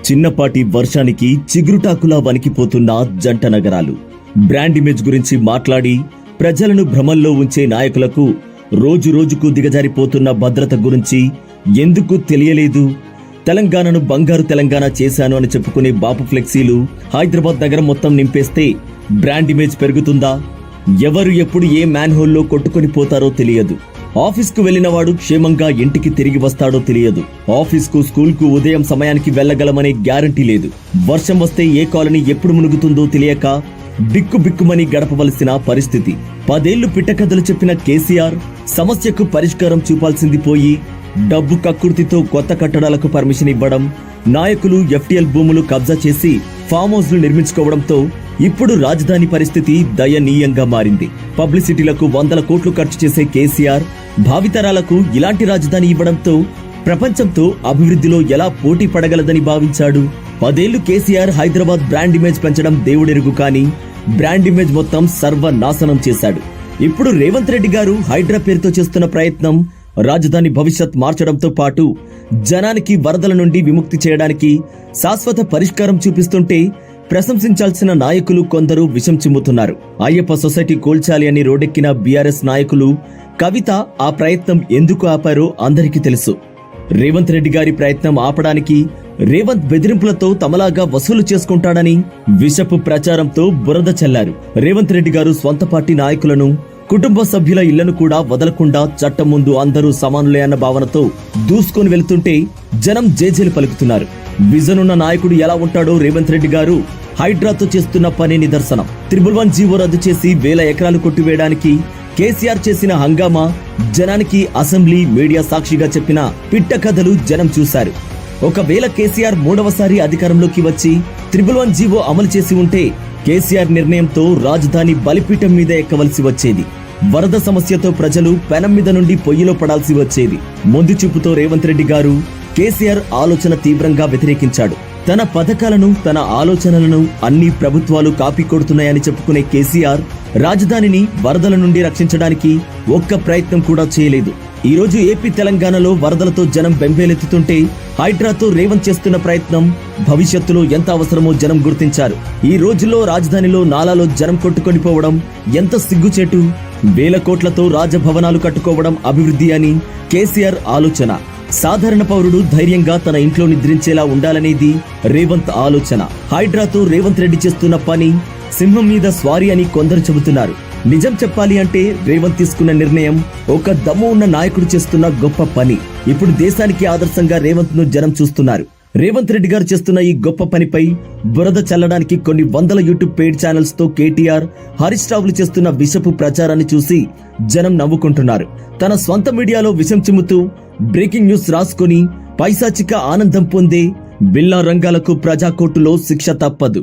చిన్నపాటి వర్షానికి చిగురుటాకులా వణికిపోతున్న జంట నగరాలు. బ్రాండ్ ఇమేజ్ గురించి మాట్లాడి ప్రజలను భ్రమల్లో ఉంచే నాయకులకు రోజు రోజుకు దిగజారిపోతున్న భద్రత గురించి ఎందుకు తెలియలేదు? తెలంగాణను బంగారు తెలంగాణ చేశాను అని చెప్పుకునే బాపు ఫ్లెక్సీలు హైదరాబాద్ నగరం మొత్తం నింపేస్తే బ్రాండ్ ఇమేజ్ పెరుగుతుందా? ఎవరు ఎప్పుడు ఏ మ్యాన్ హోల్లో కొట్టుకొని పోతారో తెలియదు. ఆఫీస్కు వెళ్లినవాడు క్షేమంగా ఇంటికి తిరిగి వస్తాడో తెలియదు. ఆఫీస్కు స్కూల్కు ఉదయం సమయానికి వెళ్లగలమనే గ్యారంటీ లేదు. వర్షం వస్తే ఏ కాలనీ ఎప్పుడు మునుగుతుందో తెలియక బిక్కుబిక్కుమని గడపవలసిన పరిస్థితి. 10 ఏళ్లు పిట్టకథలు చెప్పిన కేసీఆర్ సమస్యకు పరిష్కారం చూపాల్సింది పోయి డబ్బు కక్కుర్తితో కొత్త కట్టడాలకు పర్మిషన్ ఇవ్వడం, నాయకులు ఎఫ్టీఎల్ భూములు కబ్జా చేసి ఫామ్ హౌస్లు నిర్మించుకోవడంతో ఇప్పుడు రాజధాని పరిస్థితి దయనీయంగా మారింది. పబ్లిసిటీలకు 100 కోట్లు ఖర్చు చేసే కేసీఆర్ భావితరాలకు ఇలాంటి రాజధాని ఇవ్వడంతో ప్రపంచంతో అభివృద్ధిలో ఎలా పోటీ పడగలదని భావించాడు. 10 ఏళ్లు కేసీఆర్ హైదరాబాద్ బ్రాండ్ ఇమేజ్ పెంచడం దేవుడెరుగు, కానీ బ్రాండ్ ఇమేజ్ మొత్తం సర్వనాశనం చేశాడు. ఇప్పుడు రేవంత్ రెడ్డి గారు హైడ్రా పేరుతో చేస్తున్న ప్రయత్నం రాజధాని భవిష్యత్ మార్చడంతో పాటు జనానికి వరదల నుండి విముక్తి చేయడానికి శాశ్వత పరిష్కారం చూపిస్తుంటే ప్రశంసించాల్సిన నాయకులు కొందరు విషం చిమ్ముతున్నారు. అయ్యప్ప సొసైటీ కూల్చాలి అని రోడ్డెక్కిన బీఆర్ఎస్ నాయకులు కవిత ఆ ప్రయత్నం ఎందుకు ఆపారో అందరికీ తెలుసు. రేవంత్ రెడ్డి గారి ప్రయత్నం ఆపడానికి రేవంత్ బెదిరింపులతో తమలాగా వసూలు చేసుకుంటాడని విషపు ప్రచారంతో బురద చల్లారు. రేవంత్ రెడ్డి గారు స్వంత పార్టీ నాయకులను, కుటుంబ సభ్యుల ఇళ్లను కూడా వదలకుండా చట్టం ముందు అందరూ సమానులే అన్న భావనతో దూసుకొని వెళుతుంటే జనం జేజేలు పలుకుతున్నారు. విజన్ ఉన్న నాయకుడు ఎలా ఉంటాడో రేవంత్ రెడ్డి గారు హైడ్రాతో చేస్తున్న పని నిదర్శనం. 111 జీవో రద్దు చేసి 1000 ఎకరాలు కొట్టివేయడానికి కేసీఆర్ చేసిన హంగామా, జనానికి అసెంబ్లీ, మీడియా సాక్షిగా చెప్పిన పిట్ట కథలు జనం చూశారు. ఒకవేళ కేసీఆర్ 3వసారి అధికారంలోకి వచ్చి 111 జీవో అమలు చేసి ఉంటే కేసీఆర్ నిర్ణయంతో రాజధాని బలిపీఠం మీద ఎక్కవలసి వచ్చేది. వరద సమస్యతో ప్రజలు పెనం మీద నుండి పొయ్యిలో పడాల్సి వచ్చేది. ముందు చూపుతో రేవంత్ రెడ్డి గారు కేసీఆర్ ఆలోచన తీవ్రంగా వ్యతిరేకించాడు. తన పథకాలను, తన ఆలోచనలను అన్ని ప్రభుత్వాలు కాపీ కొడుతున్నాయని చెప్పుకునే కేసీఆర్ రాజధానిని వరదల నుండి రక్షించడానికి ఒక్క ప్రయత్నం కూడా చేయలేదు. ఈ రోజు ఏపీ, తెలంగాణలో వరదలతో జనం బెంబేలెత్తుతుంటే హైడ్రాతో రేవంత్ చేస్తున్న ప్రయత్నం భవిష్యత్తులో ఎంత అవసరమో జనం గుర్తించారు. ఈ రోజుల్లో రాజధానిలో నాలాలో జనం కొట్టుకొని పోవడం ఎంత సిగ్గుచేటు. 1000 కోట్లతో రాజభవనాలు కట్టుకోవడం అభివృద్ధి అని కేసీఆర్ ఆలోచన. సాధారణ పౌరుడు ధైర్యంగా తన ఇంట్లో నిద్రించేలా ఉండాలనేది రేవంత్ ఆలోచన. హైడ్రాతో రేవంత్ రెడ్డి చేస్తున్న పని సింహం మీద స్వారీ అని కొందరు చెబుతున్నారు. నిజం చెప్పాలి అంటే రేవంత్ తీసుకున్న నిర్ణయం ఒక దమ్ము ఉన్న నాయకుడు చేస్తున్న గొప్ప పని. ఇప్పుడు దేశానికి ఆదర్శంగా రేవంత్ ను జనం చూస్తున్నారు. రేవంత్ రెడ్డి గారు చేస్తున్న ఈ గొప్ప పనిపై బురద చల్లడానికి కొన్ని 100 యూట్యూబ్ పెయిడ్ ఛానల్స్ తో కేటీఆర్, హరీష్ రావులు చేస్తున్న విషపు ప్రచారాన్ని చూసి జనం నవ్వుకుంటున్నారు. తన స్వంత మీడియాలో విషం చిమ్ముతూ బ్రేకింగ్ న్యూస్ రాసుకుని పైశాచిక ఆనందం పొందే బిల్లా రంగాలకు ప్రజాకోర్టులో శిక్ష తప్పదు.